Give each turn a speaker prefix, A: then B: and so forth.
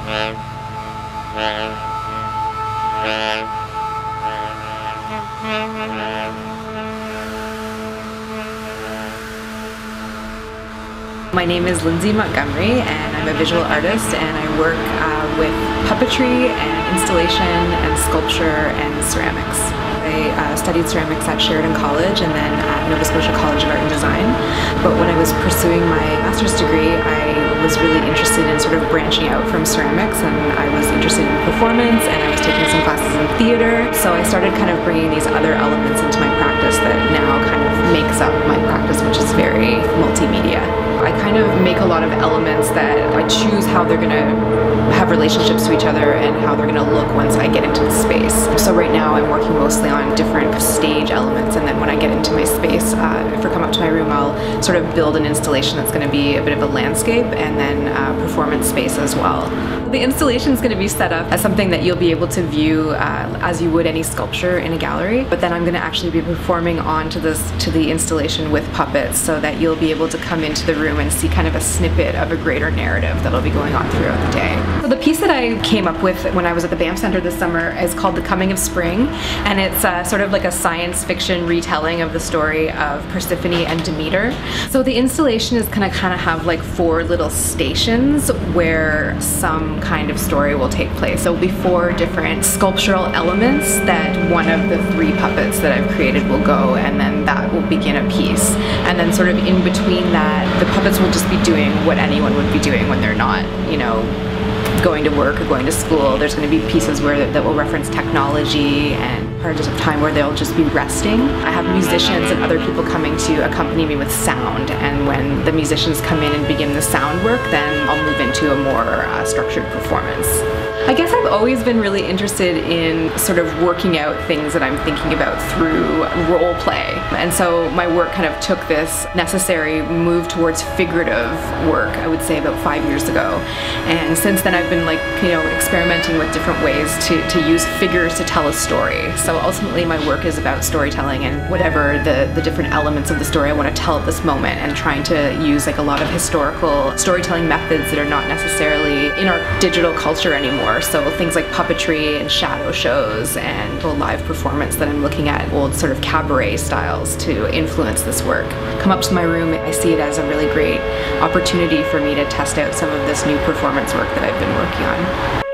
A: My name is Lindsay Montgomery and I'm a visual artist, and I work with puppetry and installation and sculpture and ceramics. I studied ceramics at Sheridan College and then at Nova Scotia College of Art and Design. But when I was pursuing my master's degree, I was really interested in sort of branching out from ceramics, and I was interested in performance, and I was taking some classes in theater. So I started kind of bringing these other elements into my practice that now kind of makes up my practice, which is very multimedia. I kind of make a lot of elements that I choose how they're going to have relationships to each other and how they're going to look once I get into the space. So right now I'm working mostly on different stage elements, and then when I get into my space, if I come up to my room, I'll sort of build an installation that's going to be a bit of a landscape and then performance space as well. The installation is going to be set up as something that you'll be able to view as you would any sculpture in a gallery, but then I'm going to actually be performing onto the installation with puppets, so that you'll be able to come into the room and see kind of a snippet of a greater narrative that'll be going on throughout the day. So the piece that I came up with when I was at the BAM Center this summer is called The Coming of Spring, and it's sort of like a science fiction retelling of the story of Persephone and Demeter. So the installation is gonna kind of have like 4 little stations where some kind of story will take place. So it'll be 4 different sculptural elements that one of the 3 puppets that I've created will go, and then that will begin a piece. And then sort of in between that, the puppets will just be doing what anyone would be doing when they're not, you know, going to work or going to school. There's going to be pieces that will reference technology, and parts of time where they'll just be resting. I have musicians and other people coming to accompany me with sound, and when the musicians come in and begin the sound work, then I'll move into a more structured performance. I guess I've always been really interested in sort of working out things that I'm thinking about through role play. And so my work kind of took this necessary move towards figurative work, I would say about 5 years ago. And since then I've been, like, you know, experimenting with different ways to use figures to tell a story. So ultimately my work is about storytelling and whatever the different elements of the story I want to tell at this moment, and trying to use like a lot of historical storytelling methods that are not necessarily in our digital culture anymore. So things like puppetry and shadow shows and a live performance that I'm looking at old sort of cabaret styles to influence this work. Come up to my room, I see it as a really great opportunity for me to test out some of this new performance work that I've been working on.